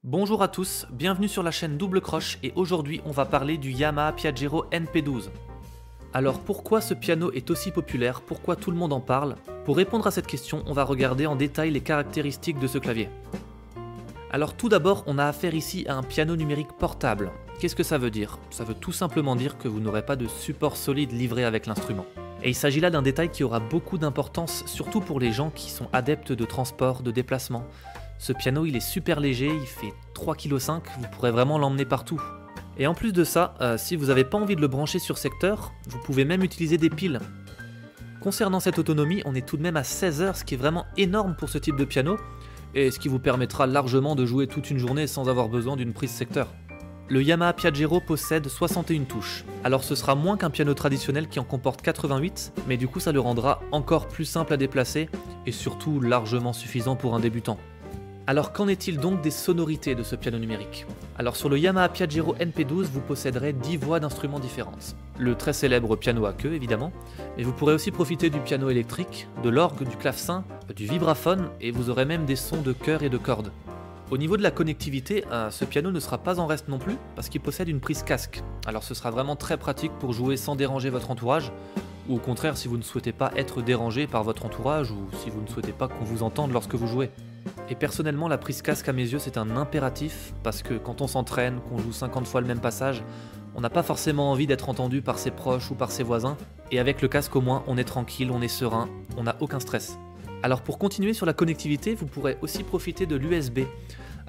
Bonjour à tous, bienvenue sur la chaîne Double Croche et aujourd'hui on va parler du Yamaha Piaggio NP12. Alors pourquoi ce piano est aussi populaire, pourquoi tout le monde en parle? Pour répondre à cette question, on va regarder en détail les caractéristiques de ce clavier. Alors tout d'abord, on a affaire ici à un piano numérique portable. Qu'est-ce que ça veut dire? Ça veut tout simplement dire que vous n'aurez pas de support solide livré avec l'instrument. Et il s'agit là d'un détail qui aura beaucoup d'importance, surtout pour les gens qui sont adeptes de transport, de déplacement. Ce piano il est super léger, il fait 3,5 kg, vous pourrez vraiment l'emmener partout. Et en plus de ça, si vous n'avez pas envie de le brancher sur secteur, vous pouvez même utiliser des piles. Concernant cette autonomie, on est tout de même à 16 heures, ce qui est vraiment énorme pour ce type de piano, et ce qui vous permettra largement de jouer toute une journée sans avoir besoin d'une prise secteur. Le Yamaha Piaggio possède 61 touches. Alors ce sera moins qu'un piano traditionnel qui en comporte 88, mais du coup ça le rendra encore plus simple à déplacer, et surtout largement suffisant pour un débutant. Alors qu'en est-il donc des sonorités de ce piano numérique? Alors sur le Yamaha Piaggio NP12, vous posséderez 10 voix d'instruments différentes. Le très célèbre piano à queue évidemment, mais vous pourrez aussi profiter du piano électrique, de l'orgue, du clavecin, du vibraphone, et vous aurez même des sons de chœur et de cordes. Au niveau de la connectivité, ce piano ne sera pas en reste non plus, parce qu'il possède une prise casque. Alors ce sera vraiment très pratique pour jouer sans déranger votre entourage, ou au contraire si vous ne souhaitez pas être dérangé par votre entourage, ou si vous ne souhaitez pas qu'on vous entende lorsque vous jouez. Et personnellement, la prise casque à mes yeux c'est un impératif, parce que quand on s'entraîne, qu'on joue 50 fois le même passage, on n'a pas forcément envie d'être entendu par ses proches ou par ses voisins, et avec le casque au moins on est tranquille, on est serein, on n'a aucun stress. Alors pour continuer sur la connectivité, vous pourrez aussi profiter de l'USB.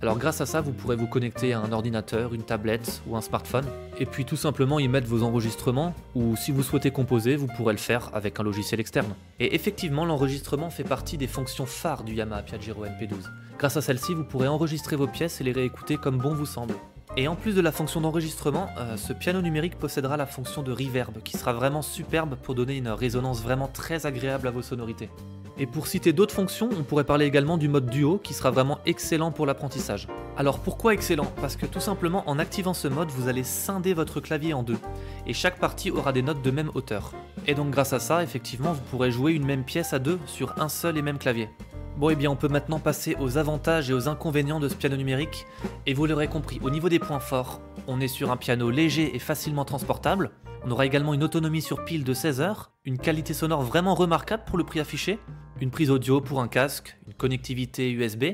Alors grâce à ça, vous pourrez vous connecter à un ordinateur, une tablette ou un smartphone, et puis tout simplement y mettre vos enregistrements, ou si vous souhaitez composer, vous pourrez le faire avec un logiciel externe. Et effectivement, l'enregistrement fait partie des fonctions phares du Yamaha Piaggio NP12. Grâce à celle-ci, vous pourrez enregistrer vos pièces et les réécouter comme bon vous semble. Et en plus de la fonction d'enregistrement, ce piano numérique possédera la fonction de reverb, qui sera vraiment superbe pour donner une résonance vraiment très agréable à vos sonorités. Et pour citer d'autres fonctions, on pourrait parler également du mode duo qui sera vraiment excellent pour l'apprentissage. Alors pourquoi excellent? Parce que tout simplement en activant ce mode, vous allez scinder votre clavier en deux, et chaque partie aura des notes de même hauteur. Et donc grâce à ça, effectivement, vous pourrez jouer une même pièce à deux sur un seul et même clavier. Bon et bien on peut maintenant passer aux avantages et aux inconvénients de ce piano numérique, et vous l'aurez compris, au niveau des points forts, on est sur un piano léger et facilement transportable. On aura également une autonomie sur pile de 16 heures, une qualité sonore vraiment remarquable pour le prix affiché, une prise audio pour un casque, une connectivité USB,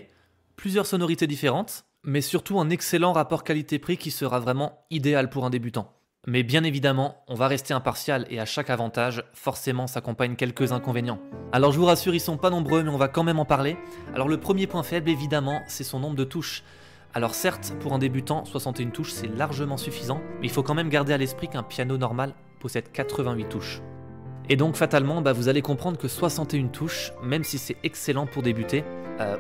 plusieurs sonorités différentes, mais surtout un excellent rapport qualité-prix qui sera vraiment idéal pour un débutant. Mais bien évidemment, on va rester impartial et à chaque avantage, forcément s'accompagnent quelques inconvénients. Alors je vous rassure, ils sont pas nombreux, mais on va quand même en parler. Alors le premier point faible évidemment, c'est son nombre de touches. Alors certes, pour un débutant, 61 touches c'est largement suffisant, mais il faut quand même garder à l'esprit qu'un piano normal possède 88 touches. Et donc fatalement, vous allez comprendre que 61 touches, même si c'est excellent pour débuter,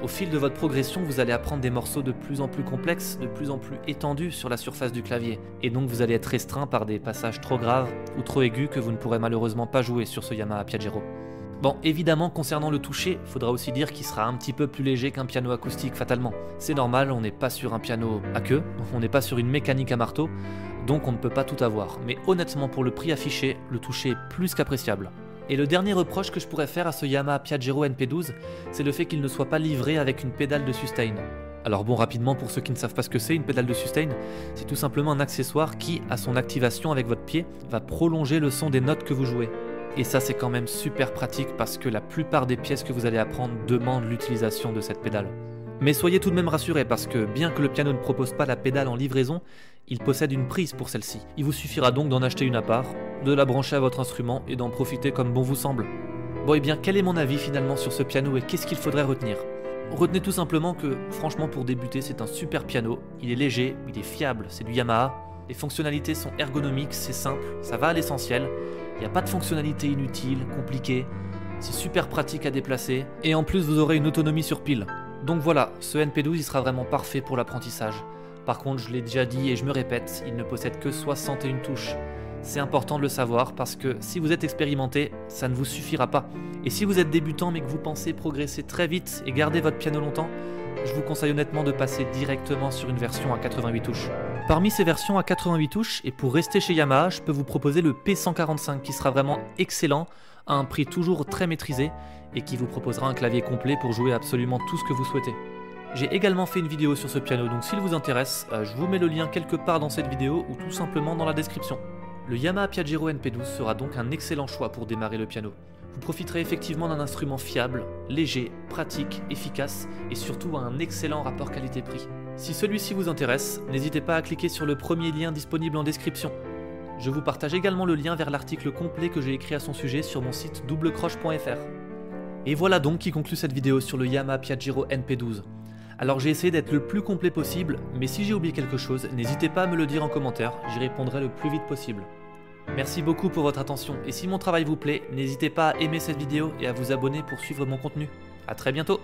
au fil de votre progression, vous allez apprendre des morceaux de plus en plus complexes, de plus en plus étendus sur la surface du clavier. Et donc vous allez être restreint par des passages trop graves ou trop aigus que vous ne pourrez malheureusement pas jouer sur ce Yamaha Piaggio. Bon, évidemment, concernant le toucher, il faudra aussi dire qu'il sera un petit peu plus léger qu'un piano acoustique fatalement. C'est normal, on n'est pas sur un piano à queue, on n'est pas sur une mécanique à marteau, donc on ne peut pas tout avoir. Mais honnêtement, pour le prix affiché, le toucher est plus qu'appréciable. Et le dernier reproche que je pourrais faire à ce Yamaha Piaggio NP12, c'est le fait qu'il ne soit pas livré avec une pédale de sustain. Alors bon, rapidement, pour ceux qui ne savent pas ce que c'est, une pédale de sustain, c'est tout simplement un accessoire qui, à son activation avec votre pied, va prolonger le son des notes que vous jouez. Et ça c'est quand même super pratique parce que la plupart des pièces que vous allez apprendre demandent l'utilisation de cette pédale. Mais soyez tout de même rassurés parce que bien que le piano ne propose pas la pédale en livraison, il possède une prise pour celle-ci. Il vous suffira donc d'en acheter une à part, de la brancher à votre instrument et d'en profiter comme bon vous semble. Bon et bien quel est mon avis finalement sur ce piano et qu'est-ce qu'il faudrait retenir? Retenez tout simplement que franchement pour débuter c'est un super piano, il est léger, il est fiable, c'est du Yamaha, les fonctionnalités sont ergonomiques, c'est simple, ça va à l'essentiel. Il n'y a pas de fonctionnalité inutile, compliquée, c'est super pratique à déplacer, et en plus vous aurez une autonomie sur pile. Donc voilà, ce NP12 il sera vraiment parfait pour l'apprentissage. Par contre, je l'ai déjà dit et je me répète, il ne possède que 61 touches. C'est important de le savoir parce que si vous êtes expérimenté, ça ne vous suffira pas. Et si vous êtes débutant mais que vous pensez progresser très vite et garder votre piano longtemps, je vous conseille honnêtement de passer directement sur une version à 88 touches. Parmi ces versions à 88 touches, et pour rester chez Yamaha, je peux vous proposer le P145 qui sera vraiment excellent, à un prix toujours très maîtrisé, et qui vous proposera un clavier complet pour jouer absolument tout ce que vous souhaitez. J'ai également fait une vidéo sur ce piano, donc s'il vous intéresse, je vous mets le lien quelque part dans cette vidéo ou tout simplement dans la description. Le Yamaha Piaggero NP12 sera donc un excellent choix pour démarrer le piano. Vous profiterez effectivement d'un instrument fiable, léger, pratique, efficace et surtout à un excellent rapport qualité-prix. Si celui-ci vous intéresse, n'hésitez pas à cliquer sur le premier lien disponible en description. Je vous partage également le lien vers l'article complet que j'ai écrit à son sujet sur mon site doublecroche.fr. Et voilà donc qui conclut cette vidéo sur le Yamaha Piaggero NP12. Alors j'ai essayé d'être le plus complet possible, mais si j'ai oublié quelque chose, n'hésitez pas à me le dire en commentaire, j'y répondrai le plus vite possible. Merci beaucoup pour votre attention, et si mon travail vous plaît, n'hésitez pas à aimer cette vidéo et à vous abonner pour suivre mon contenu. A très bientôt.